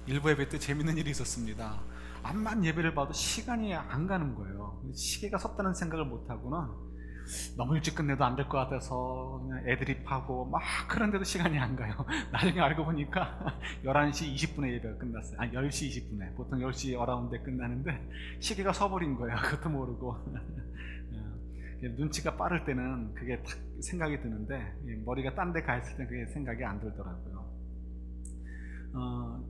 일부 예배 때 재밌는 일이 있었습니다. 암만 예배를 봐도 시간이 안 가는 거예요. 시계가 섰다는 생각을 못하고는 너무 일찍 끝내도 안 될 것 같아서 그냥 애드립하고 막 그런데도 시간이 안 가요. 나중에 알고 보니까 11시 20분에 예배가 끝났어요. 아니 10시 20분에 보통 10시 어라운드에 끝나는데 시계가 서버린 거예요. 그것도 모르고. 눈치가 빠를 때는 그게 딱 생각이 드는데 머리가 딴 데 가 있을 때 그게 생각이 안 들더라고요.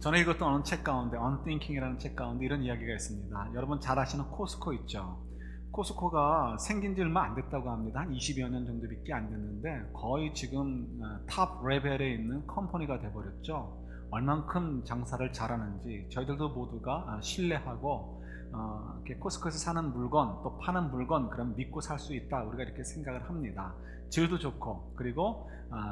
전에 읽었던 어느 책 가운데 Unthinking이라는 책 가운데 이런 이야기가 있습니다. 여러분 잘 아시는 코스코 있죠? 코스코가 생긴 지 얼마 안 됐다고 합니다. 한 20여 년 정도밖에 안 됐는데 거의 지금 탑 레벨에 있는 컴퍼니가 돼버렸죠. 얼만큼 장사를 잘하는지 저희들도 모두가 신뢰하고 이렇게 코스코에서 사는 물건 또 파는 물건 그럼 믿고 살 수 있다 우리가 이렇게 생각을 합니다. 질도 좋고 그리고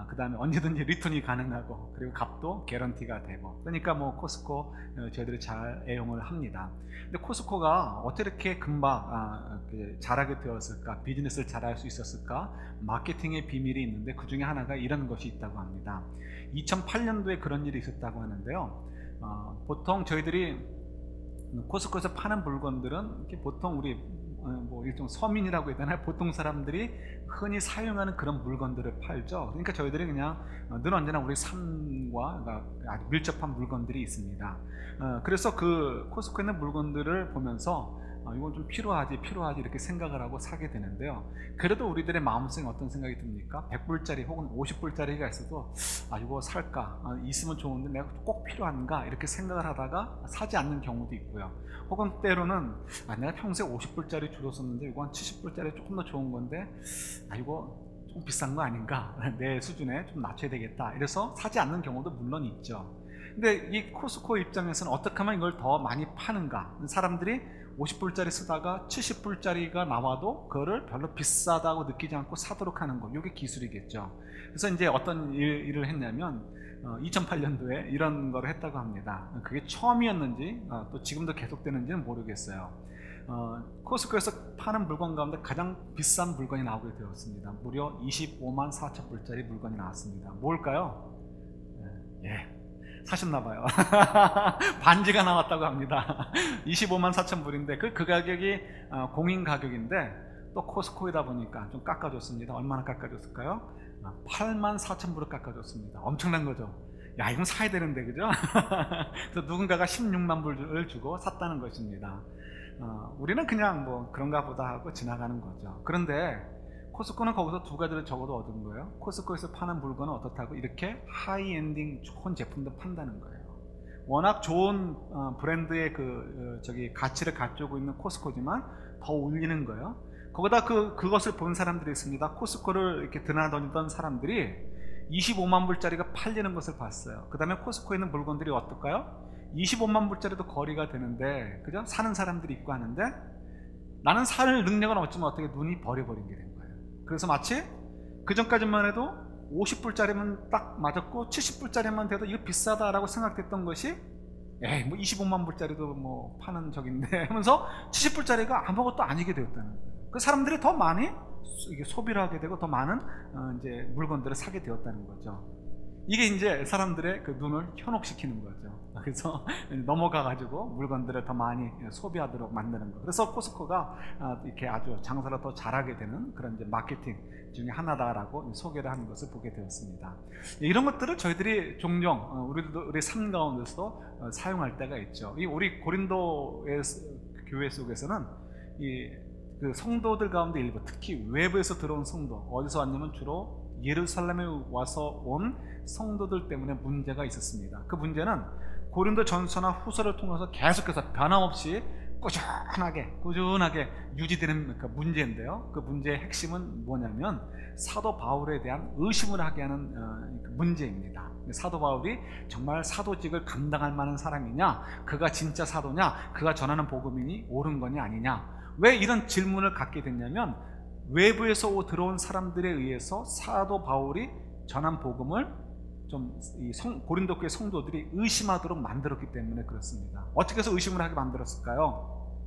그 다음에 언제든지 리턴이 가능하고 그리고 값도 개런티가 되고 그러니까 뭐 코스코 저희들이 잘 애용을 합니다. 근데 코스코가 어떻게 이렇게 금방 잘하게 되었을까, 비즈니스를 잘할 수 있었을까? 마케팅의 비밀이 있는데 그 중에 하나가 이런 것이 있다고 합니다. 2008년도에 그런 일이 있었다고 하는데요. 보통 저희들이 코스코에서 파는 물건들은 이렇게 보통 우리 뭐 일종 서민이라고 해야 되나, 보통 사람들이 흔히 사용하는 그런 물건들을 팔죠. 그러니까 저희들이 그냥 늘 언제나 우리 삶과 아주 밀접한 물건들이 있습니다. 그래서 그 코스코에 있는 물건들을 보면서 이건 좀 필요하지 이렇게 생각을 하고 사게 되는데요. 그래도 우리들의 마음속에 어떤 생각이 듭니까? 100불짜리 혹은 50불짜리가 있어도 이거 살까? 있으면 좋은데 내가 꼭 필요한가? 이렇게 생각을 하다가 사지 않는 경우도 있고요. 혹은 때로는 내가 평소에 50불짜리 주로 썼는데 이거 한 70불짜리 조금 더 좋은 건데 이거 좀 비싼 거 아닌가? 내 수준에 좀 낮춰야 되겠다. 이래서 사지 않는 경우도 물론 있죠. 근데 이 코스코 입장에서는 어떻게 하면 이걸 더 많이 파는가? 사람들이 50불짜리 쓰다가 70불짜리가 나와도 그거를 별로 비싸다고 느끼지 않고 사도록 하는 거, 이게 기술이겠죠. 그래서 이제 어떤 일을 했냐면 2008년도에 이런 걸 했다고 합니다. 그게 처음이었는지 또 지금도 계속되는지는 모르겠어요. 코스코에서 파는 물건 가운데 가장 비싼 물건이 나오게 되었습니다. 무려 25만 4천 불짜리 물건이 나왔습니다. 뭘까요? 예, 사셨나봐요. 반지가 나왔다고 합니다. 25만 4천 불인데 그 가격이 공인 가격인데 또 코스코이다 보니까 좀 깎아줬습니다. 얼마나 깎아줬을까요? 8만 4천 불을 깎아줬습니다. 엄청난 거죠. 야, 이건 사야 되는데, 그죠? 그래서 누군가가 16만 불을 주고 샀다는 것입니다. 우리는 그냥 뭐 그런가 보다 하고 지나가는 거죠. 그런데 코스코는 거기서 두 가지를 적어도 얻은 거예요. 코스코에서 파는 물건은 어떻다고? 이렇게 하이엔딩 좋은 제품도 판다는 거예요. 워낙 좋은 브랜드의 가치를 가지고 있는 코스코지만 더 올리는 거예요. 거기다 그것을 본 사람들이 있습니다. 코스코를 이렇게 드나다니던 사람들이 25만 불짜리가 팔리는 것을 봤어요. 그 다음에 코스코에 있는 물건들이 어떨까요? 25만 불짜리도 거리가 되는데, 그죠? 사는 사람들이 있고 하는데, 나는 살 능력은 없지만 어떻게 눈이 버려버린 게 된 거예요. 그래서 마치 그 전까지만 해도 50불짜리면 딱 맞았고 70불짜리만 돼도 이거 비싸다라고 생각됐던 것이 에이 뭐 25만 불짜리도 뭐 파는 적인데 하면서 70불짜리가 아무것도 아니게 되었다는 거예요. 그 사람들이 더 많이 이게 소비를 하게 되고 더 많은 이제 물건들을 사게 되었다는 거죠. 이게 이제 사람들의 그 눈을 현혹시키는 거죠. 그래서 넘어가 가지고 물건들을 더 많이 소비하도록 만드는 거. 그래서 코스코가 이렇게 아주 장사를 더 잘하게 되는 그런 이제 마케팅 중에 하나다라고 소개를 하는 것을 보게 되었습니다. 이런 것들을 저희들이 종종 우리 삶 가운데서 사용할 때가 있죠. 이 우리 고린도의 교회 속에서는 그 성도들 가운데 일부, 특히 외부에서 들어온 성도, 어디서 왔냐면 주로 예루살렘에 와서 온 성도들 때문에 문제가 있었습니다. 그 문제는 고린도 전서나 후서를 통해서 계속해서 변함없이 꾸준하게 유지되는 그 문제인데요. 그 문제의 핵심은 뭐냐면 사도 바울에 대한 의심을 하게 하는 그 문제입니다. 사도 바울이 정말 사도직을 감당할 만한 사람이냐, 그가 진짜 사도냐, 그가 전하는 복음이 옳은 거냐 아니냐. 왜 이런 질문을 갖게 됐냐면 외부에서 들어온 사람들에 의해서 사도 바울이 전한 복음을 좀 고린도 교회 성도들이 의심하도록 만들었기 때문에 그렇습니다. 어떻게 해서 의심을 하게 만들었을까요?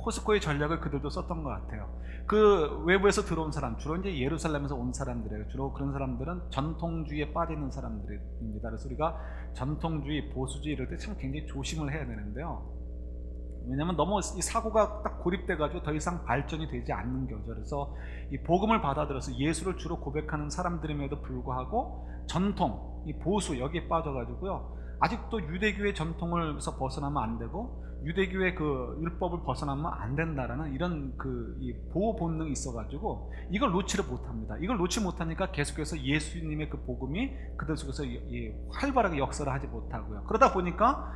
포스코의 전략을 그들도 썼던 것 같아요. 그 외부에서 들어온 사람, 주로 이제 예루살렘에서 온 사람들이에요. 주로 그런 사람들은 전통주의에 빠져 있는 사람들입니다. 그래서 우리가 전통주의, 보수주의 이럴 때 참 굉장히 조심을 해야 되는데요. 왜냐하면 너무 이 사고가 딱 고립돼가지고 더 이상 발전이 되지 않는 거죠. 그래서 이 복음을 받아들여서 예수를 주로 고백하는 사람들임에도 불구하고 전통, 이 보수 여기에 빠져가지고요. 아직도 유대교의 전통을서 벗어나면 안 되고 유대교의 그 율법을 벗어나면 안 된다라는 이런 이 보호 본능이 있어가지고 이걸 놓지를 못합니다. 이걸 놓지 못하니까 계속해서 예수님의 그 복음이 그들 속에서 활발하게 역사를 하지 못하고요. 그러다 보니까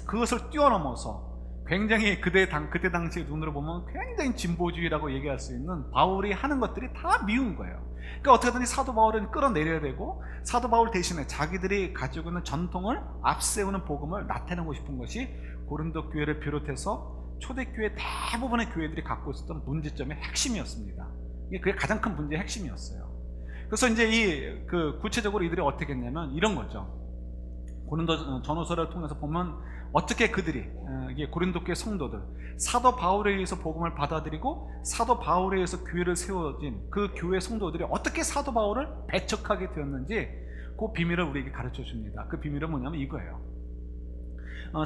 그것을 뛰어넘어서 굉장히 그때 당시의 눈으로 보면 굉장히 진보주의라고 얘기할 수 있는 바울이 하는 것들이 다 미운 거예요. 그러니까 어떻게든지 사도 바울은 끌어내려야 되고 사도 바울 대신에 자기들이 가지고 있는 전통을 앞세우는 복음을 나타내고 싶은 것이 고린도 교회를 비롯해서 초대교회 대부분의 교회들이 갖고 있었던 문제점의 핵심이었습니다. 그게 가장 큰 문제의 핵심이었어요. 그래서 이제 구체적으로 이들이 어떻게 했냐면 이런 거죠. 고린도 전후서를 통해서 보면 어떻게 그들이 이게 고린도 교회 성도들 사도 바울에 의해서 복음을 받아들이고 사도 바울에 의해서 교회를 세워진 그 교회 성도들이 어떻게 사도 바울을 배척하게 되었는지 그 비밀을 우리에게 가르쳐 줍니다. 그 비밀은 뭐냐면 이거예요.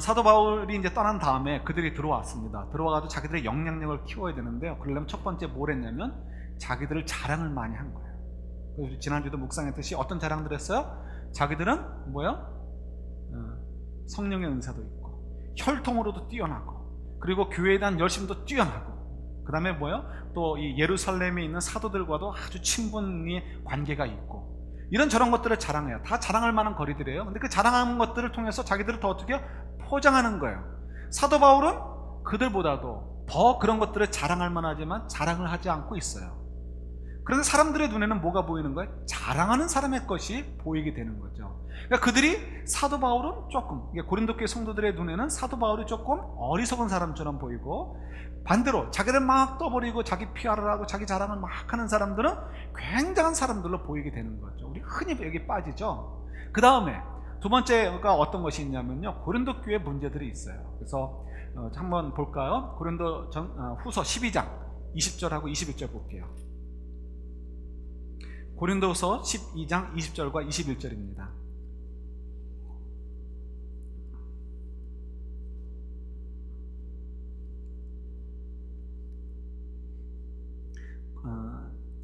사도 바울이 이제 떠난 다음에 그들이 들어왔습니다. 들어와가지고 자기들의 영향력을 키워야 되는데요. 그러려면 첫 번째 뭘 했냐면 자기들을 자랑을 많이 한 거예요. 그래서 지난주도 묵상했듯이 어떤 자랑들 했어요? 자기들은 뭐요? 성령의 은사도 있고 혈통으로도 뛰어나고 그리고 교회에 대한 열심도 뛰어나고 그 다음에 뭐요? 또 이 예루살렘에 있는 사도들과도 아주 친분의 관계가 있고 이런 저런 것들을 자랑해요. 다 자랑할 만한 거리들이에요. 근데 그 자랑하는 것들을 통해서 자기들을 더 어떻게 포장하는 거예요. 사도 바울은 그들보다도 더 그런 것들을 자랑할 만하지만 자랑을 하지 않고 있어요. 그런데 사람들의 눈에는 뭐가 보이는 거예요? 자랑하는 사람의 것이 보이게 되는 거죠. 그러니까 그들이 사도 바울은 조금 고린도 교회 성도들의 눈에는 사도 바울이 조금 어리석은 사람처럼 보이고 반대로 자기를 막 떠버리고 자기 PR을 하고 자기 자랑을 막 하는 사람들은 굉장한 사람들로 보이게 되는 거죠. 우리 흔히 여기 빠지죠. 그 다음에 두 번째가 어떤 것이 있냐면요, 고린도 교회 문제들이 있어요. 그래서 한번 볼까요? 고린도 후서 12장 20절하고 21절 볼게요. 고린도서 12장 20절과 21절입니다.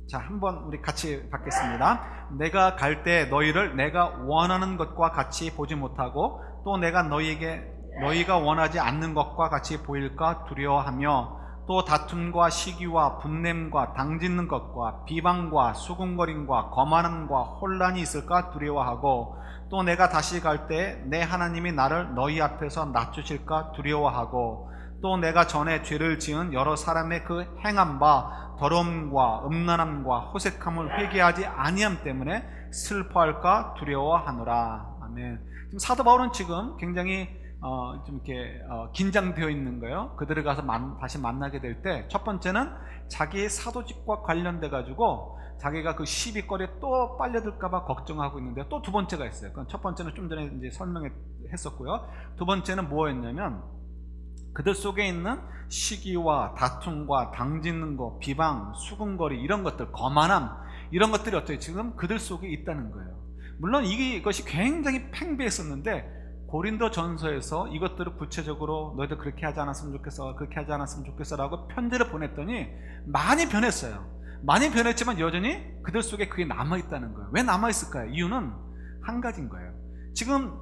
자, 한번 우리 같이 받겠습니다. 내가 갈 때 너희를 내가 원하는 것과 같이 보지 못하고 또 내가 너희가 원하지 않는 것과 같이 보일까 두려워하며 또 다툼과 시기와 분냄과 당짓는 것과 비방과 수군거림과 거만함과 혼란이 있을까 두려워하고 또 내가 다시 갈 때 내 하나님이 나를 너희 앞에서 낮추실까 두려워하고 또 내가 전에 죄를 지은 여러 사람의 그 행한 바 더러움과 음란함과 호색함을 회개하지 아니함 때문에 슬퍼할까 두려워하노라. 아멘. 지금 사도 바울은 지금 굉장히 좀 이렇게 긴장되어 있는 거예요. 그들을 가서 다시 만나게 될 때 첫 번째는 자기의 사도직과 관련돼 가지고 자기가 그 시비거리에 또 빨려들까봐 걱정하고 있는데 또 두 번째가 있어요. 첫 번째는 좀 전에 이제 설명했었고요. 두 번째는 뭐였냐면 그들 속에 있는 시기와 다툼과 당짓는 거, 비방, 수군거리 이런 것들, 거만함 이런 것들이 어떻게 지금 그들 속에 있다는 거예요. 물론 이것이 굉장히 팽배했었는데 고린도 전서에서 이것들을 구체적으로 너희들 그렇게 하지 않았으면 좋겠어, 그렇게 하지 않았으면 좋겠어 라고 편지를 보냈더니 많이 변했어요. 많이 변했지만 여전히 그들 속에 그게 남아있다는 거예요. 왜 남아있을까요? 이유는 한 가지인 거예요. 지금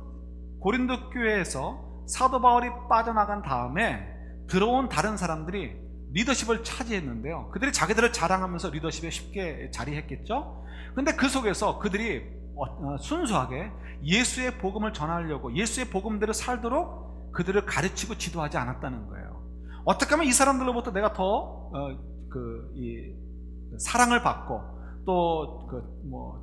고린도 교회에서 사도 바울이 빠져나간 다음에 들어온 다른 사람들이 리더십을 차지했는데요, 그들이 자기들을 자랑하면서 리더십에 쉽게 자리했겠죠. 근데 그 속에서 그들이 순수하게 예수의 복음을 전하려고 예수의 복음대로 살도록 그들을 가르치고 지도하지 않았다는 거예요. 어떻게 하면 이 사람들로부터 내가 더 사랑을 받고 또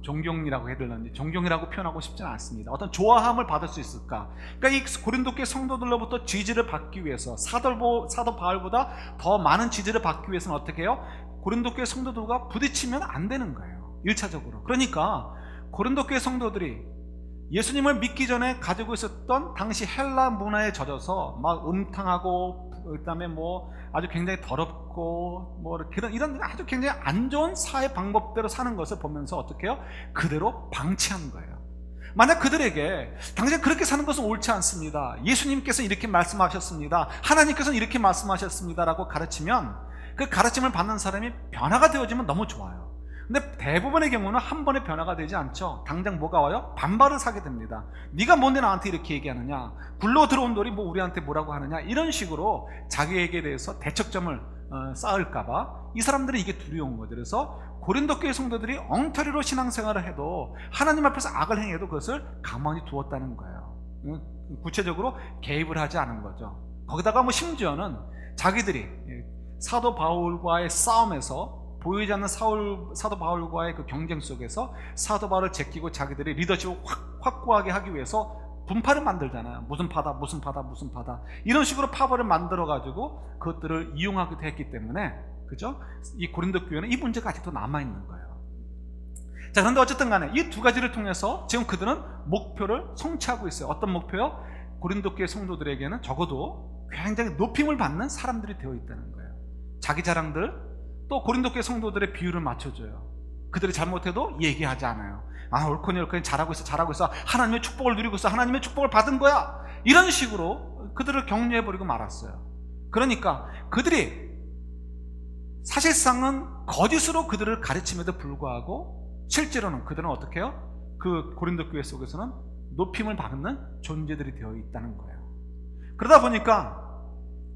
존경이라고 해야 되는지 존경이라고 표현하고 싶지는 않습니다. 어떤 좋아함을 받을 수 있을까? 그러니까 이 고린도 교회 성도들로부터 지지를 받기 위해서 사도 바울보다 더 많은 지지를 받기 위해서는 어떻게 해요? 고린도 교회 성도들과 부딪히면 안 되는 거예요. 1차적으로. 그러니까 고린도 교회 성도들이 예수님을 믿기 전에 가지고 있었던 당시 헬라 문화에 젖어서 막 음탕하고 그다음에 뭐 아주 굉장히 더럽고 뭐 이런 아주 굉장히 안 좋은 사회 방법대로 사는 것을 보면서 어떻게 해요? 그대로 방치한 거예요. 만약 그들에게 당신 그렇게 사는 것은 옳지 않습니다, 예수님께서 이렇게 말씀하셨습니다, 하나님께서는 이렇게 말씀하셨습니다 라고 가르치면 그 가르침을 받는 사람이 변화가 되어지면 너무 좋아요. 근데 대부분의 경우는 한 번에 변화가 되지 않죠. 당장 뭐가 와요? 반발을 사게 됩니다. 네가 뭔데 나한테 이렇게 얘기하느냐, 굴러 들어온 돌이 뭐 우리한테 뭐라고 하느냐, 이런 식으로 자기에게 대해서 대척점을 쌓을까봐 이 사람들은 이게 두려운 거죠. 그래서 고린도 교회 성도들이 엉터리로 신앙생활을 해도 하나님 앞에서 악을 행해도 그것을 가만히 두었다는 거예요. 구체적으로 개입을 하지 않은 거죠. 거기다가 뭐 심지어는 자기들이 사도 바울과의 싸움에서 보이지 않는 사도 바울과의 그 경쟁 속에서 사도 바울을 제끼고 자기들이 리더십을 확고하게 하기 위해서 분파를 만들잖아요. 무슨 파다 무슨 파다 무슨 파다, 이런 식으로 파벌을 만들어 가지고 그것들을 이용하기도 했기 때문에, 그죠? 이 고린도 교회는 이 문제가 아직도 남아 있는 거예요. 자, 그런데 어쨌든 간에 이 두 가지를 통해서 지금 그들은 목표를 성취하고 있어요. 어떤 목표요? 고린도 교회 성도들에게는 적어도 굉장히 높임을 받는 사람들이 되어 있다는 거예요. 자기 자랑들, 또 고린도 교회 성도들의 비율을 맞춰줘요. 그들이 잘못해도 얘기하지 않아요. 아, 옳거니 잘하고 있어, 하나님의 축복을 누리고 있어, 하나님의 축복을 받은 거야, 이런 식으로 그들을 격려해버리고 말았어요. 그러니까 그들이 사실상은 거짓으로 그들을 가르침에도 불구하고 실제로는 그들은 어떻게 해요? 그 고린도 교회 속에서는 높임을 받는 존재들이 되어 있다는 거예요. 그러다 보니까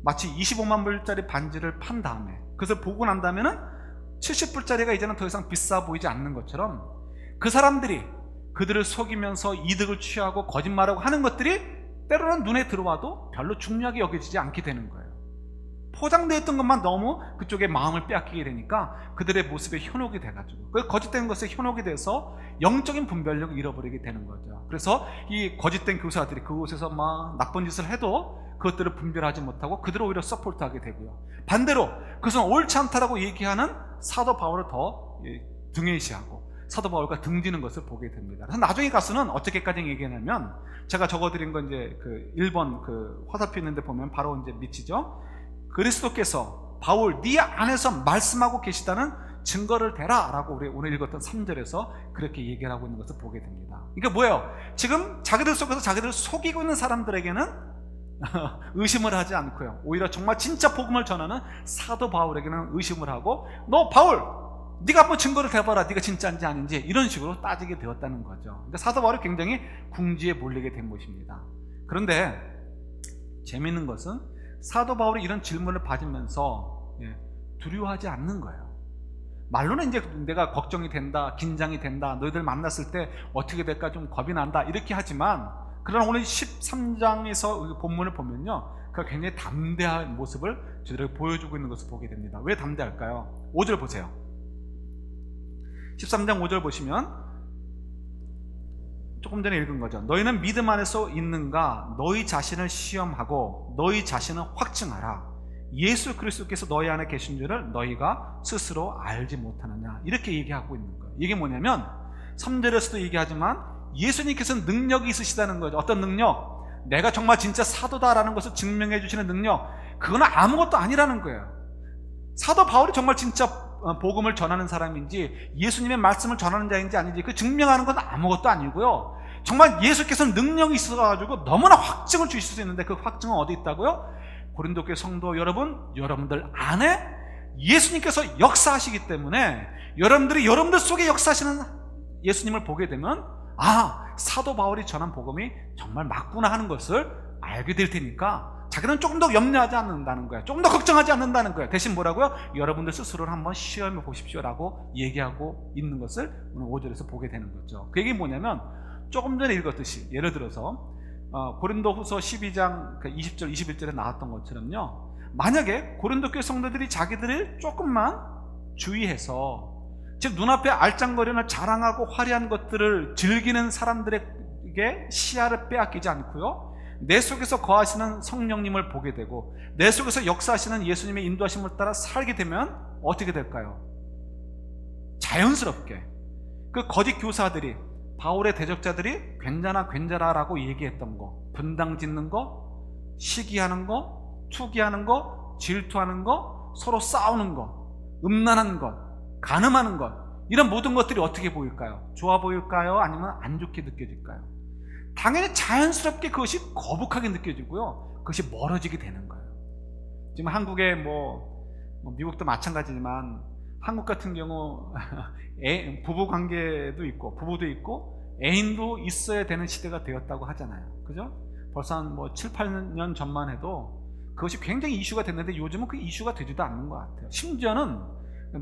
마치 25만 불짜리 반지를 판 다음에 그것을 보고 난 다음에는 70불짜리가 이제는 더 이상 비싸 보이지 않는 것처럼 그 사람들이 그들을 속이면서 이득을 취하고 거짓말하고 하는 것들이 때로는 눈에 들어와도 별로 중요하게 여겨지지 않게 되는 거예요. 포장되어 있던 것만 너무 그쪽에 마음을 빼앗기게 되니까 그들의 모습에 현혹이 돼가지고, 그 거짓된 것에 현혹이 돼서 영적인 분별력을 잃어버리게 되는 거죠. 그래서 이 거짓된 교사들이 그곳에서 막 나쁜 짓을 해도 그것들을 분별하지 못하고 그들을 오히려 서포트하게 되고요. 반대로 그것은 옳지 않다라고 얘기하는 사도 바울을 더 등해시하고 사도 바울과 등지는 것을 보게 됩니다. 그래서 나중에 가서는 어떻게까지 얘기하냐면, 제가 적어드린 건 이제 그 1번 그 화살표 있는데 보면 바로 이제 밑이죠. 그리스도께서 바울 네 안에서 말씀하고 계시다는 증거를 대라 라고 우리 오늘 읽었던 3절에서 그렇게 얘기를 하고 있는 것을 보게 됩니다. 이게 뭐예요? 지금 자기들 속에서 자기들을 속이고 있는 사람들에게는 의심을 하지 않고요, 오히려 정말 진짜 복음을 전하는 사도 바울에게는 의심을 하고, 너 바울 네가 한번 증거를 대봐라, 네가 진짜인지 아닌지, 이런 식으로 따지게 되었다는 거죠. 그러니까 사도 바울이 굉장히 궁지에 몰리게 된 것입니다. 그런데 재미있는 것은 사도 바울이 이런 질문을 받으면서 두려워하지 않는 거예요. 말로는 이제 내가 걱정이 된다, 긴장이 된다, 너희들 만났을 때 어떻게 될까 좀 겁이 난다, 이렇게 하지만, 그러나 오늘 13장에서 본문을 보면요, 그가 굉장히 담대한 모습을 저희들에게 보여주고 있는 것을 보게 됩니다. 왜 담대할까요? 5절 보세요. 13장 5절 보시면 조금 전에 읽은 거죠. 너희는 믿음 안에서 있는가? 너희 자신을 시험하고 너희 자신을 확증하라. 예수 그리스도께서 너희 안에 계신 줄을 너희가 스스로 알지 못하느냐, 이렇게 얘기하고 있는 거예요. 이게 뭐냐면 3절에서도 얘기하지만 예수님께서는 능력이 있으시다는 거죠. 어떤 능력? 내가 정말 진짜 사도다라는 것을 증명해 주시는 능력. 그건 아무것도 아니라는 거예요. 사도 바울이 정말 진짜 복음을 전하는 사람인지 예수님의 말씀을 전하는 자인지 아닌지 그 증명하는 건 아무것도 아니고요, 정말 예수께서는 능력이 있어가지고 너무나 확증을 주실 수 있는데 그 확증은 어디 있다고요? 고린도 교회 성도 여러분들 안에 예수님께서 역사하시기 때문에 여러분들이 여러분들 속에 역사하시는 예수님을 보게 되면, 아, 사도 바울이 전한 복음이 정말 맞구나 하는 것을 알게 될 테니까 자기는 조금 더 염려하지 않는다는 거예요. 조금 더 걱정하지 않는다는 거예요. 대신 뭐라고요? 여러분들 스스로를 한번 시험해 보십시오라고 얘기하고 있는 것을 오늘 5절에서 보게 되는 거죠. 그 얘기는 뭐냐면, 조금 전에 읽었듯이 예를 들어서 고린도 후서 12장 20절 21절에 나왔던 것처럼요, 만약에 고린도 교회 성도들이 자기들을 조금만 주의해서, 즉 눈앞에 알짱거리나 자랑하고 화려한 것들을 즐기는 사람들에게 시야를 빼앗기지 않고요, 내 속에서 거하시는 성령님을 보게 되고 내 속에서 역사하시는 예수님의 인도하심을 따라 살게 되면 어떻게 될까요? 자연스럽게 그 거짓 교사들이, 바울의 대적자들이 괜찮아 라고 얘기했던 거, 분당 짓는 거, 시기하는 거, 투기하는 거, 질투하는 거, 서로 싸우는 거, 음란한 것, 간음하는 것, 이런 모든 것들이 어떻게 보일까요? 좋아 보일까요? 아니면 안 좋게 느껴질까요? 당연히 자연스럽게 그것이 거북하게 느껴지고요, 그것이 멀어지게 되는 거예요. 지금 한국에 미국도 마찬가지지만 한국 같은 경우 부부 관계도 있고 부부도 있고 애인도 있어야 되는 시대가 되었다고 하잖아요. 그죠? 벌써 한 7, 8년 전만 해도 그것이 굉장히 이슈가 됐는데 요즘은 그 이슈가 되지도 않는 것 같아요. 심지어는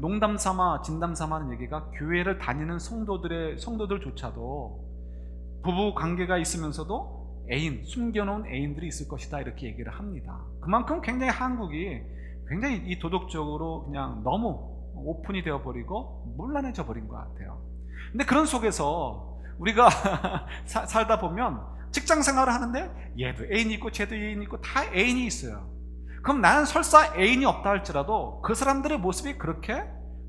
농담 삼아 진담 삼아 하는 얘기가 교회를 다니는 성도들조차도 부부 관계가 있으면서도 숨겨놓은 애인들이 있을 것이다, 이렇게 얘기를 합니다. 그만큼 굉장히 한국이 굉장히 이 도덕적으로 그냥 너무 오픈이 되어버리고 문란해져 버린 것 같아요. 근데 그런 속에서 우리가 살다 보면 직장 생활을 하는데 얘도 애인이 있고 쟤도 애인이 있고 다 애인이 있어요. 그럼 나는 설사 애인이 없다 할지라도 그 사람들의 모습이 그렇게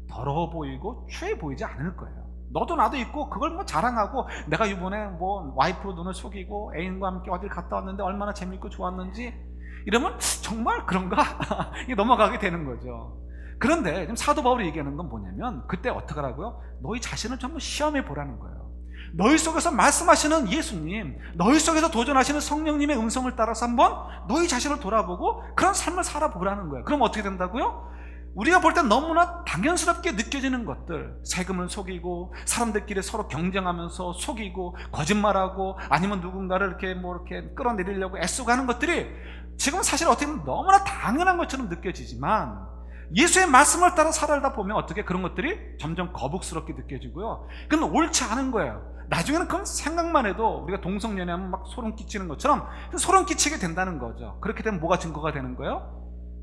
더러워 보이고 추해 보이지 않을 거예요. 너도 나도 있고 그걸 자랑하고 내가 이번에 와이프 눈을 속이고 애인과 함께 어딜 갔다 왔는데 얼마나 재밌고 좋았는지 이러면 정말 그런가? 넘어가게 되는 거죠. 그런데 지금 사도 바울이 얘기하는 건 뭐냐면 그때 어떻게 하라고요? 너희 자신을 전부 시험해 보라는 거예요. 너희 속에서 말씀하시는 예수님, 너희 속에서 도전하시는 성령님의 음성을 따라서 한번 너희 자신을 돌아보고 그런 삶을 살아보라는 거예요. 그럼 어떻게 된다고요? 우리가 볼 땐 너무나 당연스럽게 느껴지는 것들, 세금을 속이고 사람들끼리 서로 경쟁하면서 속이고 거짓말하고 아니면 누군가를 이렇게 끌어내리려고 애쓰고 하는 것들이 지금 사실 어떻게 보면 너무나 당연한 것처럼 느껴지지만 예수의 말씀을 따라 살아다 보면 어떻게 그런 것들이 점점 거북스럽게 느껴지고요, 그건 옳지 않은 거예요. 나중에는 그건 생각만 해도 우리가 동성연애하면 막 소름 끼치는 것처럼 소름 끼치게 된다는 거죠. 그렇게 되면 뭐가 증거가 되는 거예요?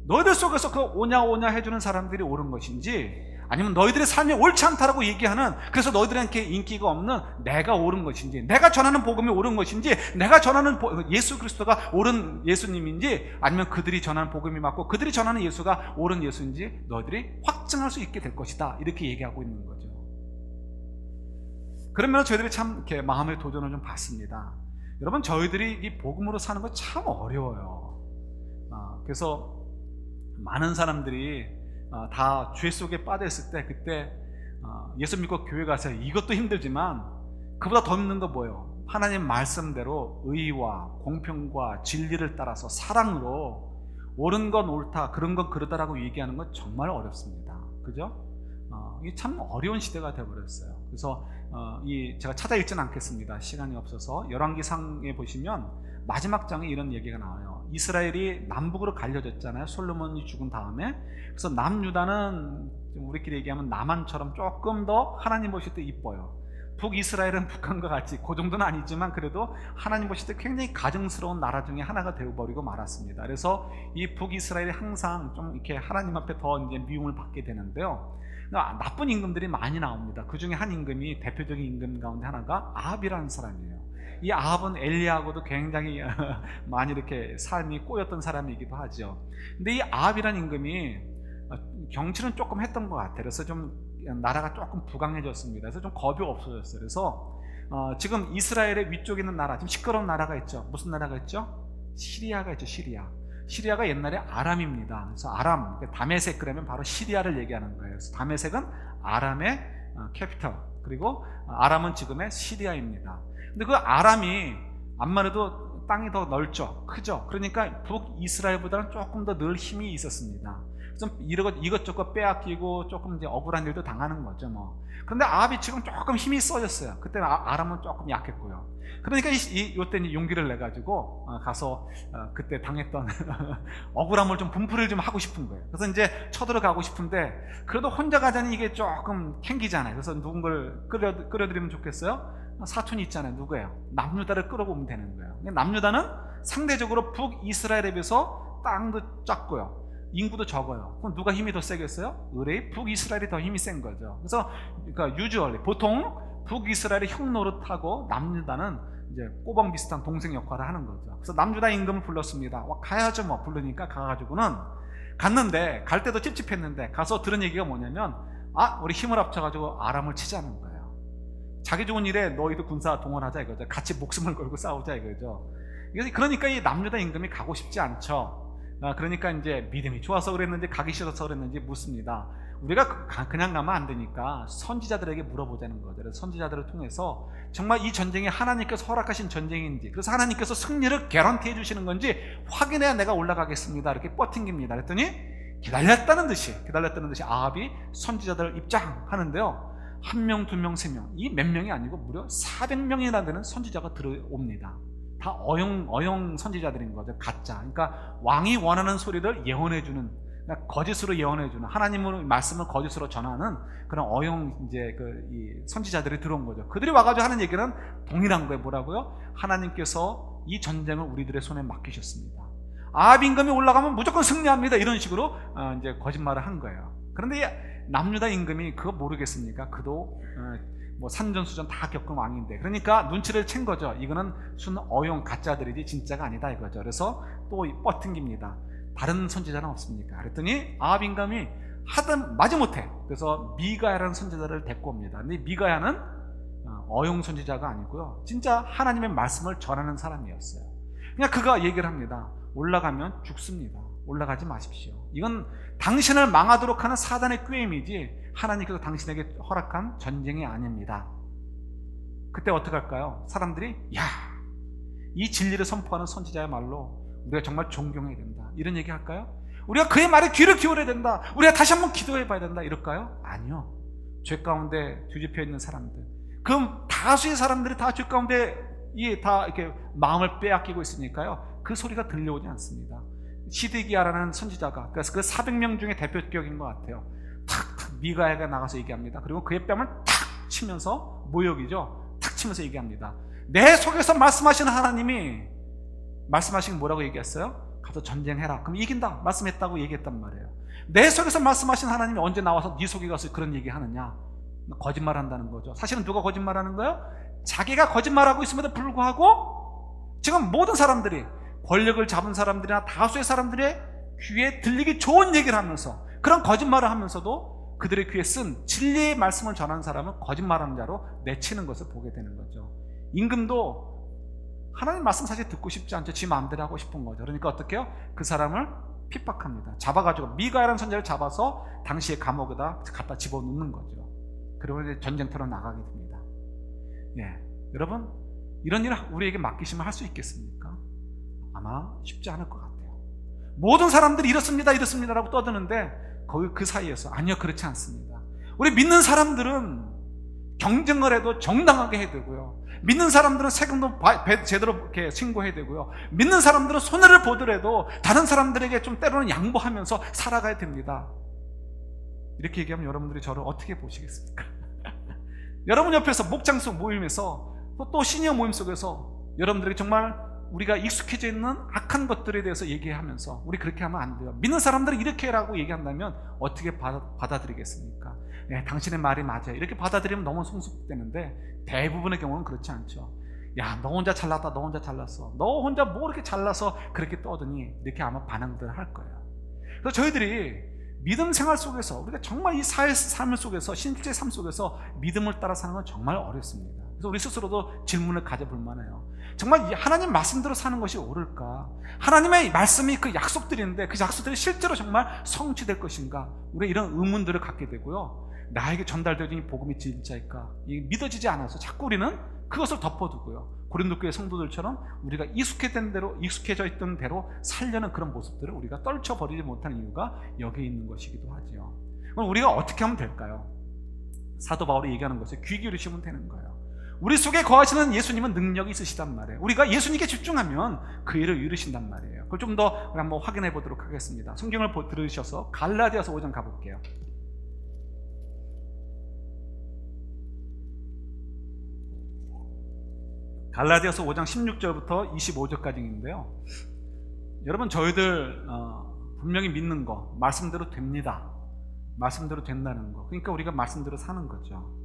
너희들 속에서 그 오냐 해주는 사람들이 옳은 것인지, 아니면 너희들의 삶이 옳지 않다라고 얘기하는, 그래서 너희들한테 인기가 없는 내가 옳은 것인지, 내가 전하는 복음이 옳은 것인지, 내가 전하는 예수 그리스도가 옳은 예수님인지, 아니면 그들이 전하는 복음이 맞고 그들이 전하는 예수가 옳은 예수인지 너희들이 확증할 수 있게 될 것이다, 이렇게 얘기하고 있는 거죠. 그러면 저희들이 참 이렇게 마음의 도전을 좀 받습니다. 여러분, 저희들이 이 복음으로 사는 거 참 어려워요. 그래서 많은 사람들이 다 죄 속에 빠져있을 때, 그때 예수 믿고 교회 가서 이것도 힘들지만 그보다 더 힘든 거 뭐예요? 하나님 말씀대로 의와 공평과 진리를 따라서 사랑으로 옳은 건 옳다, 그런 건 그러다라고 얘기하는 건 정말 어렵습니다. 그죠? 이게 참 어려운 시대가 되어버렸어요. 그래서 제가 찾아 읽지는 않겠습니다. 시간이 없어서. 열왕기상에 보시면 마지막 장에 이런 얘기가 나와요. 이스라엘이 남북으로 갈려졌잖아요, 솔로몬이 죽은 다음에. 그래서 남유다는 우리끼리 얘기하면 남한처럼 조금 더 하나님 보실 때 이뻐요. 북이스라엘은 북한과 같이 그 정도는 아니지만 그래도 하나님 보실 때 굉장히 가증스러운 나라 중에 하나가 되어버리고 말았습니다. 그래서 이 북이스라엘이 항상 좀 이렇게 하나님 앞에 더 이제 미움을 받게 되는데요, 나쁜 임금들이 많이 나옵니다. 그 중에 한 임금이, 대표적인 임금 가운데 하나가 아합이라는 사람이에요. 이 아합은 엘리야하고도 굉장히 많이 이렇게 삶이 꼬였던 사람이기도 하죠. 근데 이 아합이라는 임금이 정치는 조금 했던 것 같아요. 그래서 좀 나라가 조금 부강해졌습니다. 그래서 좀 겁이 없어졌어요. 그래서 지금 이스라엘의 위쪽에 있는 나라, 지금 시끄러운 나라가 있죠. 무슨 나라가 있죠? 시리아가 있죠. 시리아가 옛날에 아람입니다. 그래서 아람, 다메섹 그러면 바로 시리아를 얘기하는 거예요. 그래서 다메섹은 아람의 캐피털, 그리고 아람은 지금의 시리아입니다. 근데 그 아람이 암만 해도 땅이 더 넓죠, 크죠. 그러니까 북이스라엘보다는 조금 더 늘 힘이 있었습니다. 좀 이것저것 빼앗기고 조금 이제 억울한 일도 당하는 거죠, 그런데 아합이 지금 조금 힘이 써졌어요. 그때 아람은 조금 약했고요. 그러니까 이때는 용기를 내 가지고 가서 그때 당했던 억울함을 좀 분풀이를 좀 하고 싶은 거예요. 그래서 이제 쳐들어가고 싶은데 그래도 혼자 가자니 이게 조금 캥기잖아요. 그래서 누군가를 끌어들이면 좋겠어요. 사촌이 있잖아요. 누구예요? 남유다를 끌어보면 되는 거예요. 남유다는 상대적으로 북이스라엘에 비해서 땅도 작고요, 인구도 적어요. 그럼 누가 힘이 더 세겠어요? 의뢰의 북이스라엘이 더 힘이 센 거죠. 그래서 그러니까 유주얼리 보통 북이스라엘이 형 노릇하고 남유다는 이제 꼬방 비슷한 동생 역할을 하는 거죠. 그래서 남유다 임금을 불렀습니다. 가야죠. 부르니까 가가지고는 갔는데, 갈 때도 찝찝했는데 가서 들은 얘기가 뭐냐면, 우리 힘을 합쳐가지고 아람을 치자는 거예요. 자기 좋은 일에 너희도 군사 동원하자 이거죠. 같이 목숨을 걸고 싸우자 이거죠. 그러니까 이 남유다 임금이 가고 싶지 않죠. 그러니까 이제 믿음이 좋아서 그랬는지 가기 싫어서 그랬는지 묻습니다. 우리가 그냥 가면 안 되니까 선지자들에게 물어보자는 거죠. 그래서 선지자들을 통해서 정말 이 전쟁이 하나님께서 허락하신 전쟁인지, 그래서 하나님께서 승리를 개런티 해주시는 건지 확인해야 내가 올라가겠습니다. 이렇게 뻗팅깁니다. 그랬더니 기다렸다는 듯이 아합이 선지자들을 입장하는데요, 1명, 2명, 3명, 이 몇 명이 아니고 무려 400명이나 되는 선지자가 들어옵니다. 다 어용 선지자들인 거죠. 가짜. 그러니까 왕이 원하는 소리를 예언해주는, 그러니까 거짓으로 예언해주는, 하나님의 말씀을 거짓으로 전하는 그런 어용 이 선지자들이 들어온 거죠. 그들이 와가지고 하는 얘기는 동일한 거예요. 뭐라고요? 하나님께서 이 전쟁을 우리들의 손에 맡기셨습니다. 아합 임금이 올라가면 무조건 승리합니다. 이런 식으로 이제 거짓말을 한 거예요. 그런데 남유다 임금이 그거 모르겠습니까? 그도 뭐 산전수전 다 겪은 왕인데, 그러니까 눈치를 챈 거죠. 이거는 순 어용 가짜들이지 진짜가 아니다 이거죠. 그래서 또 뻗팅깁니다. 다른 선지자는 없습니까? 그랬더니 아합 임금이 하든 마지못해 그래서 미가야라는 선지자를 데리고 옵니다. 근데 미가야는 어용 선지자가 아니고요, 진짜 하나님의 말씀을 전하는 사람이었어요. 그냥 그가 얘기를 합니다. 올라가면 죽습니다. 올라가지 마십시오. 이건 당신을 망하도록 하는 사단의 꾀임이지 하나님께서 당신에게 허락한 전쟁이 아닙니다. 그때 어떻게 할까요? 사람들이 이 진리를 선포하는 선지자야말로 우리가 정말 존경해야 된다, 이런 얘기 할까요? 우리가 그의 말에 귀를 기울여야 된다, 우리가 다시 한번 기도해 봐야 된다, 이럴까요? 아니요. 죄 가운데 뒤집혀 있는 사람들, 그럼 다수의 사람들이 다 죄 가운데 다 이렇게 마음을 빼앗기고 있으니까요, 그 소리가 들려오지 않습니다. 시드기야라는 선지자가, 그래서 그 400명 중에 대표격인 것 같아요. 탁탁 미가야가 나가서 얘기합니다. 그리고 그의 뺨을 탁 치면서, 모욕이죠, 탁 치면서 얘기합니다. 내 속에서 말씀하시는 하나님이 말씀하신 게 뭐라고 얘기했어요? 가서 전쟁해라. 그럼 이긴다 말씀했다고 얘기했단 말이에요. 내 속에서 말씀하신 하나님이 언제 나와서 네 속에 가서 그런 얘기 하느냐? 거짓말한다는 거죠. 사실은 누가 거짓말하는 거예요? 자기가 거짓말하고 있음에도 불구하고 지금 모든 사람들이, 권력을 잡은 사람들이나 다수의 사람들의 귀에 들리기 좋은 얘기를 하면서, 그런 거짓말을 하면서도 그들의 귀에 쓴 진리의 말씀을 전하는 사람은 거짓말하는 자로 내치는 것을 보게 되는 거죠. 임금도 하나님 말씀 사실 듣고 싶지 않죠. 지 마음대로 하고 싶은 거죠. 그러니까 어떻게 해요? 그 사람을 핍박합니다. 잡아가지고 미가야라는 선지자를 잡아서 당시의 감옥에다 갖다 집어넣는 거죠. 그리고 이제 전쟁터로 나가게 됩니다. 여러분, 이런 일을 우리에게 맡기시면 할 수 있겠습니까? 아마 쉽지 않을 것 같아요. 모든 사람들이 이렇습니다라고 떠드는데 거기 그 사이에서 아니요, 그렇지 않습니다. 우리 믿는 사람들은 경쟁을 해도 정당하게 해야 되고요, 믿는 사람들은 세금도 제대로 이렇게 신고해야 되고요, 믿는 사람들은 손해를 보더라도 다른 사람들에게 좀 때로는 양보하면서 살아가야 됩니다. 이렇게 얘기하면 여러분들이 저를 어떻게 보시겠습니까? 여러분 옆에서 목장수 모임에서 또 시니어 모임 속에서 여러분들에게 정말 우리가 익숙해져 있는 악한 것들에 대해서 얘기하면서 우리 그렇게 하면 안 돼요, 믿는 사람들은 이렇게 해라고 얘기한다면 어떻게 받아들이겠습니까? 당신의 말이 맞아요, 이렇게 받아들이면 너무 성숙되는데 대부분의 경우는 그렇지 않죠. 너 혼자 잘났다, 너 혼자 잘났어, 너 혼자 뭐 이렇게 잘나서 그렇게 떠드니, 이렇게 아마 반응들을 할 거예요. 그래서 저희들이 믿음 생활 속에서, 우리가 정말 이 삶 속에서, 신실의 삶 속에서 믿음을 따라 사는 건 정말 어렵습니다. 그래서 우리 스스로도 질문을 가져볼 만해요. 정말 하나님 말씀대로 사는 것이 옳을까? 하나님의 말씀이 그 약속들인데 그 약속들이 실제로 정말 성취될 것인가? 우리 이런 의문들을 갖게 되고요, 나에게 전달되는 이 복음이 진짜일까? 이게 믿어지지 않아서 자꾸 우리는 그것을 덮어두고요, 고린도 교회 성도들처럼 우리가 익숙해져 있던 대로 살려는 그런 모습들을 우리가 떨쳐버리지 못하는 이유가 여기에 있는 것이기도 하죠. 그럼 우리가 어떻게 하면 될까요? 사도 바울이 얘기하는 것에 귀 기울이시면 되는 거예요. 우리 속에 거하시는 예수님은 능력이 있으시단 말이에요. 우리가 예수님께 집중하면 그 일을 이루신단 말이에요. 그걸 좀 더 한번 확인해 보도록 하겠습니다. 성경을 들으셔서 갈라디아서 5장 가볼게요. 갈라디아서 5장 16절부터 25절까지인데요. 여러분, 저희들 분명히 믿는 거 말씀대로 됩니다. 말씀대로 된다는 거. 그러니까 우리가 말씀대로 사는 거죠.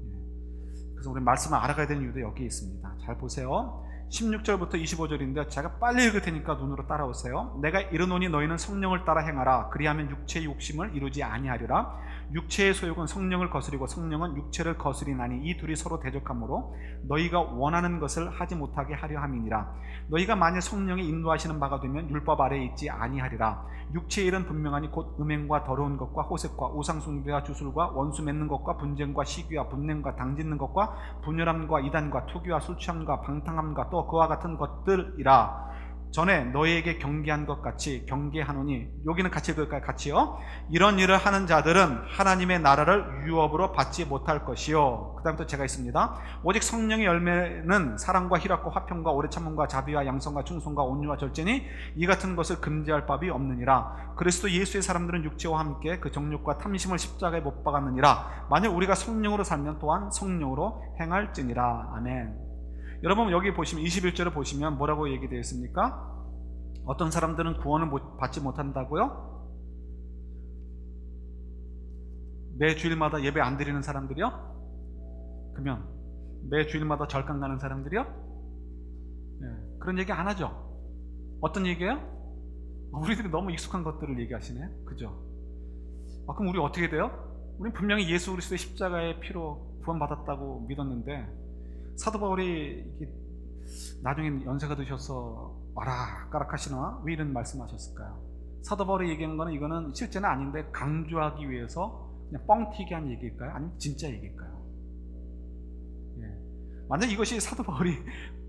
그래서 우리 말씀을 알아가야 되는 이유도 여기에 있습니다. 잘 보세요. 16절부터 25절인데 제가 빨리 읽을 테니까 눈으로 따라오세요. 내가 이르노니 너희는 성령을 따라 행하라. 그리하면 육체의 욕심을 이루지 아니하리라. 육체의 소욕은 성령을 거스리고 성령은 육체를 거스리나니 이 둘이 서로 대적하므로 너희가 원하는 것을 하지 못하게 하려 함이니라. 너희가 만일 성령이 인도하시는 바가 되면 율법 아래에 있지 아니하리라. 육체의 일은 분명하니 곧 음행과 더러운 것과 호색과 우상숭배와 주술과 원수 맺는 것과 분쟁과 시기와 분냄과 당짓는 것과 분열함과 이단과 투기와 술취함과 방탕함과 또 그와 같은 것들이라. 전에 너희에게 경계한 것 같이 경계하노니, 여기는 같이 읽을까요? 같이요. 이런 일을 하는 자들은 하나님의 나라를 유업으로 받지 못할 것이요. 그 다음부터 제가 있습니다. 오직 성령의 열매는 사랑과 희락과 화평과 오래 참음과 자비와 양성과 충성과 온유와 절제니 이 같은 것을 금지할 법이 없느니라. 그리스도 예수의 사람들은 육체와 함께 그 정욕과 탐심을 십자가에 못 박았느니라. 만일 우리가 성령으로 살면 또한 성령으로 행할지니라. 아멘. 여러분 여기 보시면 21절을 보시면 뭐라고 얘기되어 있습니까? 어떤 사람들은 구원을 받지 못한다고요? 매 주일마다 예배 안 드리는 사람들이요? 그러면 매 주일마다 절강 가는 사람들이요? 네, 그런 얘기 안 하죠. 어떤 얘기예요? 우리들이 너무 익숙한 것들을 얘기하시네. 그죠? 그럼 우리 어떻게 돼요? 우리는 분명히 예수 그리스도의 십자가의 피로 구원받았다고 믿었는데, 사도 바울이 나중에 연세가 드셔서 와락가락하시나 왜 이런 말씀하셨을까요? 사도 바울이 얘기한 거는 이거는 실제는 아닌데 강조하기 위해서 그냥 뻥튀기 한 얘기일까요? 아니면 진짜 얘기일까요? 예. 만약 이것이 사도 바울이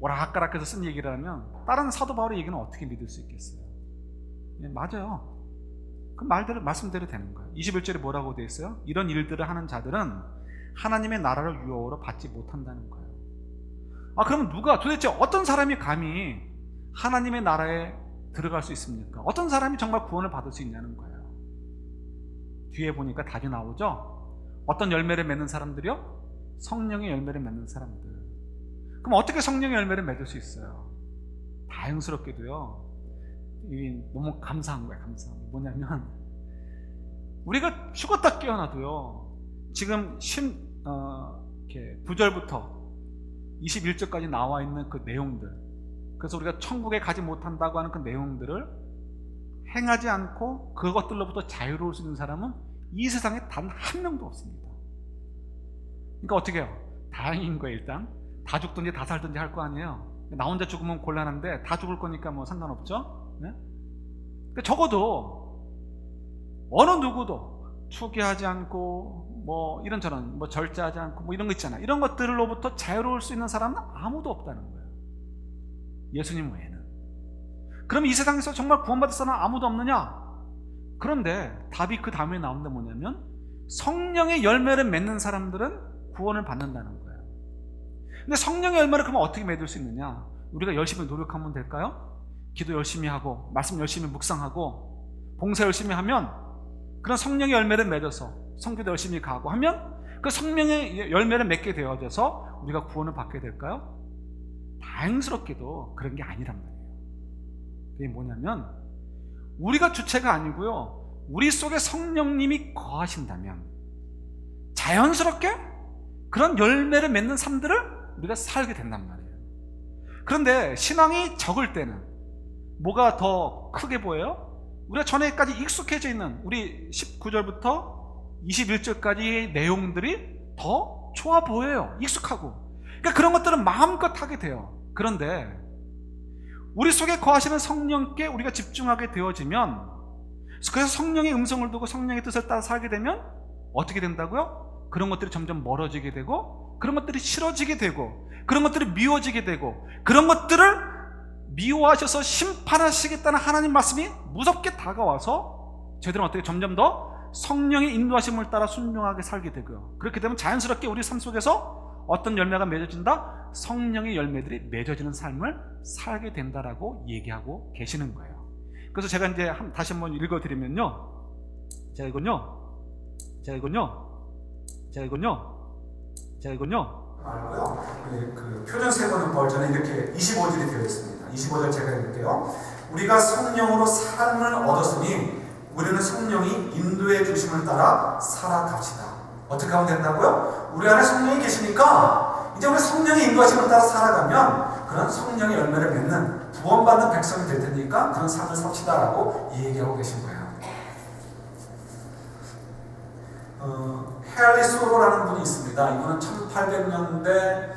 오락가락해서 쓴 얘기라면 다른 사도 바울의 얘기는 어떻게 믿을 수 있겠어요? 예, 맞아요. 그 말씀대로 되는 거예요. 21절에 뭐라고 되어 있어요? 이런 일들을 하는 자들은 하나님의 나라를 유업으로 받지 못한다는 거예요. 그러면 도대체 어떤 사람이 감히 하나님의 나라에 들어갈 수 있습니까? 어떤 사람이 정말 구원을 받을 수 있냐는 거예요. 뒤에 보니까 답이 나오죠? 어떤 열매를 맺는 사람들이요? 성령의 열매를 맺는 사람들. 그럼 어떻게 성령의 열매를 맺을 수 있어요? 다행스럽게도요, 너무 감사한 거예요. 감사한 거. 뭐냐면, 우리가 죽었다 깨어나도요, 지금 9절부터 21절까지 나와 있는 그 내용들, 그래서 우리가 천국에 가지 못한다고 하는 그 내용들을 행하지 않고 그것들로부터 자유로울 수 있는 사람은 이 세상에 단 한 명도 없습니다. 그러니까 어떻게 해요? 다행인 거예요. 일단 다 죽든지 다 살든지 할 거 아니에요. 나 혼자 죽으면 곤란한데 다 죽을 거니까 뭐 상관없죠. 네? 그러니까 적어도 어느 누구도 투기하지 않고 뭐 이런저런 뭐 절제하지 않고 뭐 이런 거 있잖아. 이런 것들로부터 자유로울 수 있는 사람은 아무도 없다는 거예요. 예수님 외에는. 그럼 이 세상에서 정말 구원받을 사람은 아무도 없느냐? 그런데 답이 그 다음에 나오는데 뭐냐면, 성령의 열매를 맺는 사람들은 구원을 받는다는 거예요. 근데 성령의 열매를 그러면 어떻게 맺을 수 있느냐? 우리가 열심히 노력하면 될까요? 기도 열심히 하고 말씀 열심히 묵상하고 봉사 열심히 하면 그런 성령의 열매를 맺어서 성교도 열심히 가고 하면 그 성령의 열매를 맺게 되어져서 우리가 구원을 받게 될까요? 다행스럽게도 그런 게 아니란 말이에요. 그게 뭐냐면, 우리가 주체가 아니고요, 우리 속에 성령님이 거하신다면 자연스럽게 그런 열매를 맺는 삶들을 우리가 살게 된단 말이에요. 그런데 신앙이 적을 때는 뭐가 더 크게 보여요? 우리가 전에까지 익숙해져 있는 우리 19절부터 21절까지의 내용들이 더 좋아 보여요. 익숙하고. 그러니까 그런 것들은 마음껏 하게 돼요. 그런데 우리 속에 거하시는 성령께 우리가 집중하게 되어지면, 그래서 성령의 음성을 두고 성령의 뜻을 따라 살게 되면 어떻게 된다고요? 그런 것들이 점점 멀어지게 되고, 그런 것들이 싫어지게 되고, 그런 것들이 미워지게 되고, 그런 것들을 미워하셔서 심판하시겠다는 하나님 말씀이 무섭게 다가와서 저희들은 어떻게 점점 더 성령의 인도하심을 따라 순종하게 살게 되고요. 그렇게 되면 자연스럽게 우리 삶 속에서 어떤 열매가 맺어진다? 성령의 열매들이 맺어지는 삶을 살게 된다라고 얘기하고 계시는 거예요. 그래서 제가 이제 다시 한번 읽어드리면요, 제가 이건요 말고요. 그 표준 세번역 버전에 이렇게 25절이 되어 있습니다. 25절 제가 읽을게요. 우리가 성령으로 삶을 얻었으니 우리는 성령이 인도해 주심을 따라 살아갑시다. 어떻게 하면 된다고요? 우리 안에 성령이 계시니까 이제 우리 성령의 인도하심을 따라 살아가면 그런 성령의 열매를 맺는 구원받는 백성이 될 테니까 그런 삶을 삽시다라고 얘기하고 계신 거예요. 헤알리 소로라는 분이 있습니다. 이분은 1800년대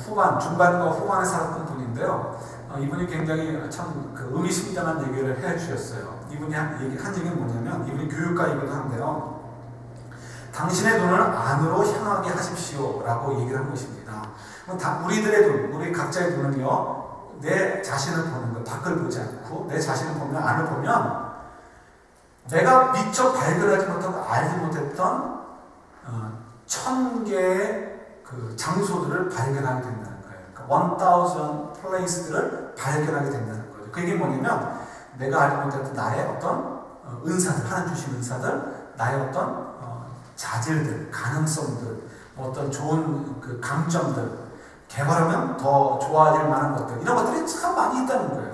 후반, 중반과 후반에 살았던 분인데요. 이분이 굉장히 참 그 의미심장한 얘기를 해 주셨어요. 이분이 한 얘기는 뭐냐면, 이분이 교육가이기도 한데요. 당신의 눈을 안으로 향하게 하십시오 라고 얘기를 한 것입니다. 우리들의 눈, 우리 각자의 눈은요, 내 자신을 보는 것, 밖을 보지 않고 내 자신을 보면, 안을 보면 내가 미처 발견하지 못하고 알지 못했던 1000개의 그 장소들을 발견하게 된다는 거예요. 그러니까 1000 place들을 발견하게 된다는 거죠. 그게 뭐냐면, 내가 알지 못했던 나의 어떤 은사들, 하나님 주신 은사들, 나의 어떤 자질들, 가능성들, 어떤 좋은 그 강점들, 개발하면 더 좋아질 만한 것들, 이런 것들이 참 많이 있다는 거예요.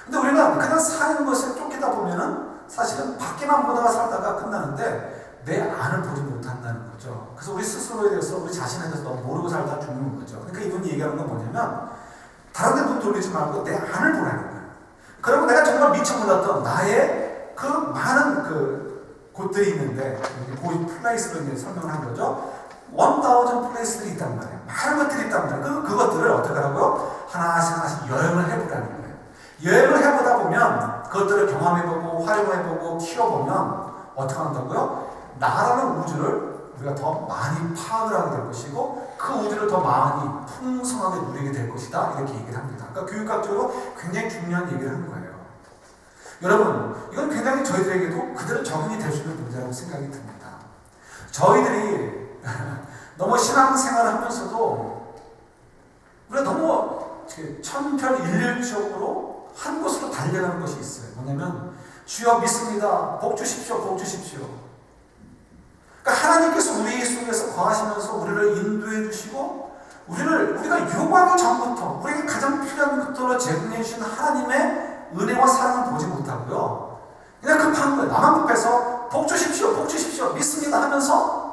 근데 우리가 그냥 사는 것에 쫓기다 보면은 사실은 밖에만 보다가 살다가 끝나는데 내 안을 보지 못한다는 거죠. 그래서 우리 스스로에 대해서, 우리 자신에 대해서 너무 모르고 살다 죽는 거죠. 그러니까 이분이 얘기하는 건 뭐냐면, 다른 데 눈 돌리지 말고 내 안을 보라는 거예요. 그러면 내가 정말 미처 몰랐던 나의 그 많은 그 곳들이 있는데, 그 플레이스로 이제 설명을 한 거죠. 1000 플레이스들이 있단 말이에요. 많은 것들이 있단 말이에요. 그것들을 어떻게 하라고요? 하나씩 여행을 해보라는 거예요. 여행을 해보다 보면, 그것들을 경험해보고, 활용해보고, 키워보면, 어떻게 한다고요? 나라는 우주를 우리가 더 많이 파악을 하게 될 것이고, 그 우주를 더 많이 풍성하게 누리게 될 것이다. 이렇게 얘기를 합니다. 그러니까 교육학적으로 굉장히 중요한 얘기를 하는 거예요. 여러분, 이건 굉장히 저희들에게도 그대로 적용이 될 수 있는 문제라고 생각이 듭니다. 저희들이 너무 신앙생활을 하면서도 우리가 너무 천편일률적으로 한 곳으로 달려가는 것이 있어요. 뭐냐면, 주여 믿습니다. 복 주십시오. 복 주십시오. 그러니까 하나님께서 우리 속에서 거하시면서 우리를 인도해 주시고, 우리가 요구하기 전부터 우리에게 가장 필요한 것들로 제공해 주신 하나님의 은혜와 사랑을 보지 못하고요, 그냥 급한 거예요. 나만 급해서 복 주십시오, 복 주십시오, 믿습니다 하면서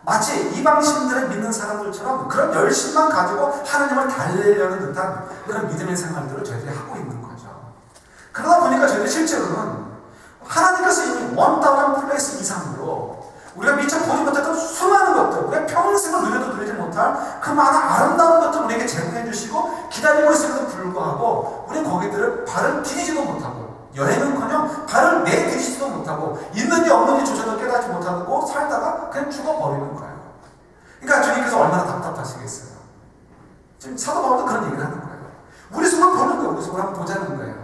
마치 이방신들을 믿는 사람들처럼 그런 열심만 가지고 하나님을 달래려는 듯한 그런 믿음의 생활들을 저희들이 하고 있는 거죠. 그러다 보니까 저희들이 실제로는 하나님께서 이미 1000 플레이스 이상으로 우리가 미처 보지 못했던 수많은 것들, 우리가 평생을 누려도 누리지 못할 그 많은 아름다운 것들 우리에게 제공해 주시고 기다리고 있음에도 불구하고 우리는 거기들을 발을 디디지도 못하고, 여행은커녕 발을 내디디지도 못하고, 있는지 없는지 조차도 깨닫지 못하고 살다가 그냥 죽어버리는 거예요. 그러니까 주님께서 얼마나 답답하시겠어요. 지금 사도 바울도 그런 얘기를 하는 거예요. 우리 속을 보는 거예요. 우리 속을 한번 보자는 거예요.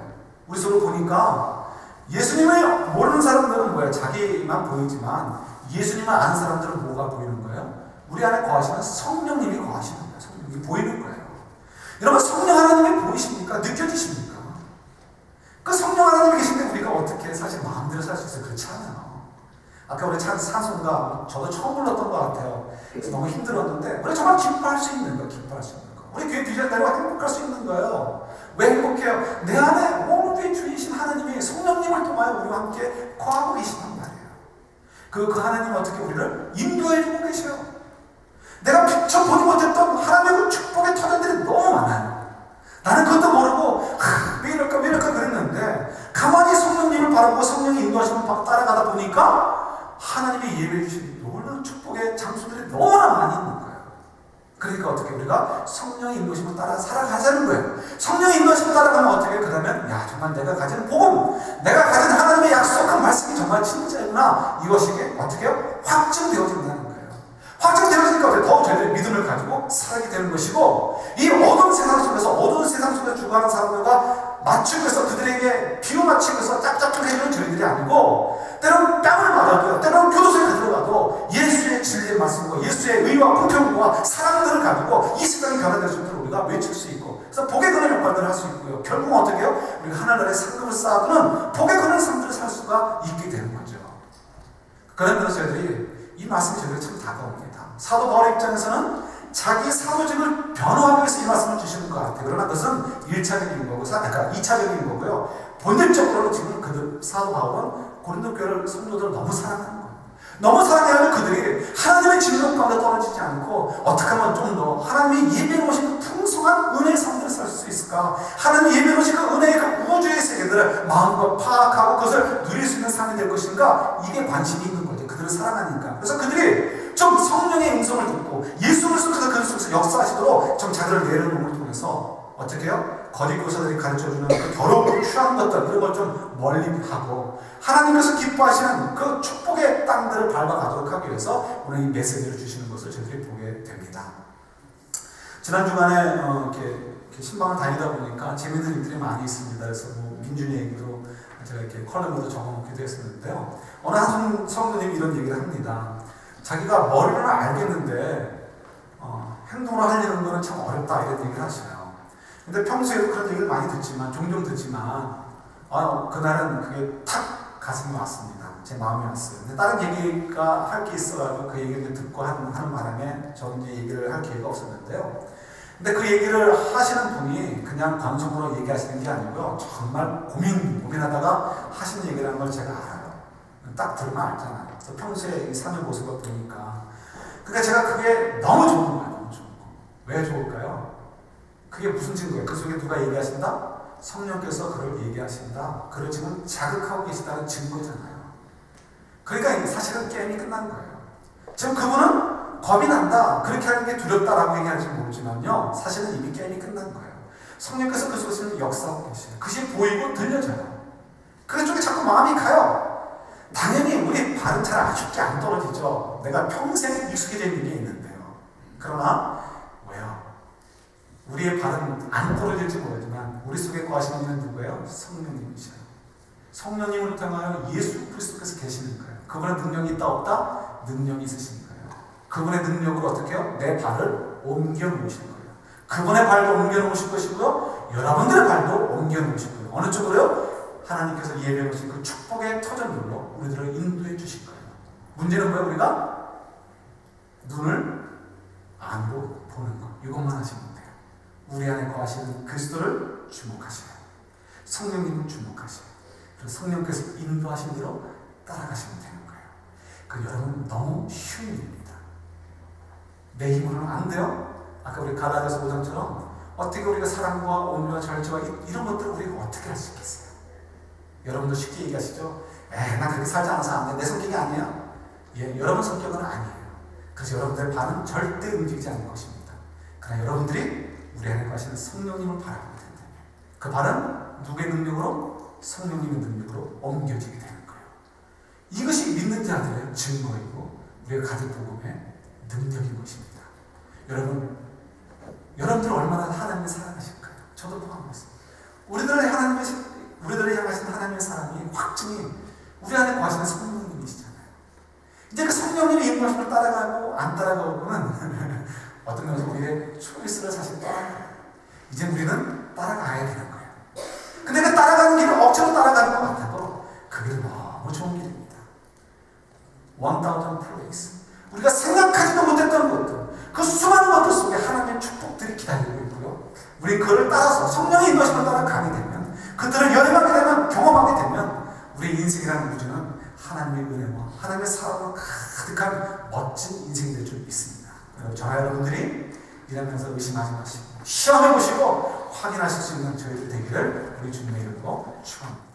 우리 속을 보니까 예수님을 모르는 사람들은 뭐예요? 자기만 보이지만 예수님을 아는 사람들은 뭐가 보이는 거예요? 우리 안에 거하시는 성령님이 거하시는 거예요. 성령님이 보이는 거예요. 여러분, 성령 하나님이 보이십니까? 느껴지십니까? 그 성령 하나님이 계신데 우리가 어떻게 사실 마음대로 살 수 있어요? 그렇지 않아요. 아까 우리 찬송가 저도 처음 불렀던 것 같아요. 그래서 너무 힘들었는데 우리 정말 기뻐할 수 있는 거예요. 기뻐할 수 있는 거. 우리 교회 뒤졌다고 행복할 수 있는 거예요. 왜 행복해요? 내 안에 모든 주이신 하나님이 성령님을 통하여 우리와 함께 거하고 계시단 말이에요. 그 하나님이 어떻게 우리를 인도해주고 계셔요. 내가 미처 보지 못했던 하나님의 그 축복의 터전들이 너무 많아요. 나는 그것도 모르고 왜 이럴까 그랬는데, 가만히 성령님을 바라보고 성령의 인도하시면 따라가다 보니까 하나님이 예배해 주신 놀라운 축복의 장소들이 너무나 많이 있는 거예요. 그러니까 어떻게 우리가 성령의 인도심을 따라 살아가자는 거예요. 성령의 인도심을 따라가면 어떻게, 그러면 정말 내가 가진 복음, 내가 가진 하나님의 약속한 말씀이 정말 진짜구나, 이것이 어떻게 확증되어진다는 거예요. 확증되어지니까 어떻게 더 저희들의 믿음을 가지고 살게 되는 것이고, 이 어두운 세상 속에서 죽어가는 사람들과 맞추면서 그들에게 비유 맞추면서 짝짝짝 해주는 저희들이 아니고, 때로는 뺨을 맞아도요, 때로는 교도소에 들어가도 예수의 진리의 말씀과 예수의 의와 공평과 사랑들을 가지고 이 세상이 변화될 수 있도록 우리가 외칠 수 있고, 그래서 복에 거는 역할들을 할 수 있고요, 결국은 어떻게 해요? 우리가 하늘나라의 상급을 쌓아두는 복에 거는 삶들을 살 수가 있게 되는 거죠. 그러면서 저희들이 이 말씀이 저희들이 참 다가옵니다. 사도 바울의 입장에서는 자기 사도직을 변호하기 위해서 이 말씀을 주시는 것 같아요. 그러나 그것은 1차적인 거고, 그러니까 2차적인 거고요. 본질적으로는 지금 사도 바울은 고린도 교회를, 성도들을 너무 사랑하는 거예요. 너무 사랑해야 그들이 하나님의 진노 가운데 떨어지지 않고 어떻게 하면 좀 더 하나님이 예비해 오신 풍성한 은혜의 삶들을 살 수 있을까? 하나님 예배로지 그 은혜의 그 우주의 세계들을 마음껏 파악하고 그것을 누릴 수 있는 삶이 될 것인가? 이게 관심이 있는 거죠. 그들을 사랑하니까. 그래서 그들이 좀 성령의 음성을 듣고 예수 그리스도께서 그들 속에서 역사하시도록 좀 자기를 내려놓음을 통해서 어떻게 해요? 거짓 교사들이 가르쳐주는 그 더럽고 추한 것들 이런 걸 좀 멀리 하고 하나님께서 기뻐하시는 그 축복의 땅들을 밟아가도록 하기 위해서 오늘 이 메시지를 주시는 것을 저희들이 보게 됩니다. 지난 주간에 이렇게 신방을 다니다 보니까 재밌는 일들이 많이 있습니다. 그래서 뭐 민준이 얘기도 제가 이렇게 컬럼으로 적어놓기도 했었는데요. 어느 한 성도님이 이런 얘기를 합니다. 자기가 머리로는 알겠는데 행동을 하려는 거는 참 어렵다 이런 얘기를 하시네요. 근데 평소에도 그런 얘기를 많이 듣지만 종종 듣지만 그날은 그게 탁 가슴이 왔습니다. 제 마음이 왔어요. 근데 다른 얘기가 할 게 있어가지고 그 얘기를 듣고 하는 바람에 저는 이제 얘기를 할 기회가 없었는데요. 근데 그 얘기를 하시는 분이 그냥 관성으로 얘기하시는 게 아니고요. 정말 고민하다가 하시는 얘기라는 걸 제가 알아요. 딱 들으면 알잖아요. 그래서 평소에 이 삶의 모습을 보니까. 그러니까 제가 그게 너무 좋은 거예요. 너무 좋은 거. 왜 좋을까요? 그게 무슨 증거예요? 그 속에 누가 얘기하신다? 성령께서 그를 얘기하신다. 그를 지금 자극하고 계시다는 증거잖아요. 그러니까 사실은 게임이 끝난 거예요. 지금 그분은 겁이 난다. 그렇게 하는 게 두렵다라고 얘기할지 모르지만요. 사실은 이미 게임이 끝난 거예요. 성령께서 그 속에서 역사하고 계셔요. 그것이 보이고 들려져요. 그쪽에 자꾸 마음이 가요. 당연히 우리 발은 잘 쉽게 안 떨어지죠. 내가 평생 익숙해져 있는 게 있는데요. 그러나 왜요? 우리의 발은 안 떨어질지 모르지만 우리 속에 거하시는 분은 누구예요? 성령님이셔요. 성령님을 통하여 예수 그리스도께서 계시는 거예요. 그분의 능력이 있다 없다? 능력이 있으신 거예요. 그분의 능력으로 어떻게 해요? 내 발을 옮겨 놓으실 거예요. 그분의 발도 옮겨 놓으실 것이고요. 여러분들의 발도 옮겨 놓으실 거예요. 어느 쪽으로요? 하나님께서 예배해 놓으신 그 축복의 터전들로 우리들을 인도해 주실 거예요. 문제는 뭐예요? 우리가 눈을 안으로 보는 것. 이것만 하시면 돼요. 우리 안에 거하시는 그리스도를 주목하셔요. 성령님을 주목하셔요. 그래서 성령께서 인도하신 대로 따라가시면 되는 거예요. 그 여러분 너무 쉬운 일입니다. 내 힘으로는 안 돼요. 아까 우리 가라데서 5장처럼 어떻게 우리가 사랑과 온유와 절제와 이런 것들을 우리가 어떻게 할 수 있겠어요? 여러분도 쉽게 얘기하시죠? 난 그렇게 살지 않아서 안 돼. 내 성격이 아니야. 예, 여러분 성격은 아니에요. 그래서 여러분들의 발은 절대 움직이지 않을 것입니다. 그러나 여러분들이 우리 안에 거하시는 성령님을 바라보게 된다면 그 발은 누구의 능력으로? 성령님의 능력으로 옮겨지게 되는 거예요. 이것이 믿는 자들의 증거이고 우리가 가진 복음의 능력인 것입니다. 여러분들 얼마나 하나님을 사랑하실까요? 저도 포함했습니다. 우리들을 향하신 하나님의 사랑이 확증이 우리 안에 거하시는 성령님이시잖아요. 이제 그 성령님의 인도하심을 따라가고 안 따라가고는 어떤 면에서 우리의 초이스를 사실 따라가요. 이제 우리는 따라가야 되는 거예요. 근데 그 따라가는 길을 억지로 따라가는 것 같아도 그 길은 너무 좋은 길입니다. 1000 place. 우리가 생각하지도 못했던 것들, 그 수많은 것들 속에 하나님의 축복들이 기다리고 있고요. 우리 그를 따라서 성령의 인도심을 따라가게 되면, 그들을 연애하게 되면, 경험하게 되면 우리 인생이라는 우주는 하나님의 은혜와 하나님의 사랑으로 가득한 멋진 인생이 될 줄 믿습니다. 저와 여러분들이 일하면서 의심하지 마시고 시험해보시고 확인하실 수 있는 저희들 되기를 우리 주님의 이름으로 축원합니다.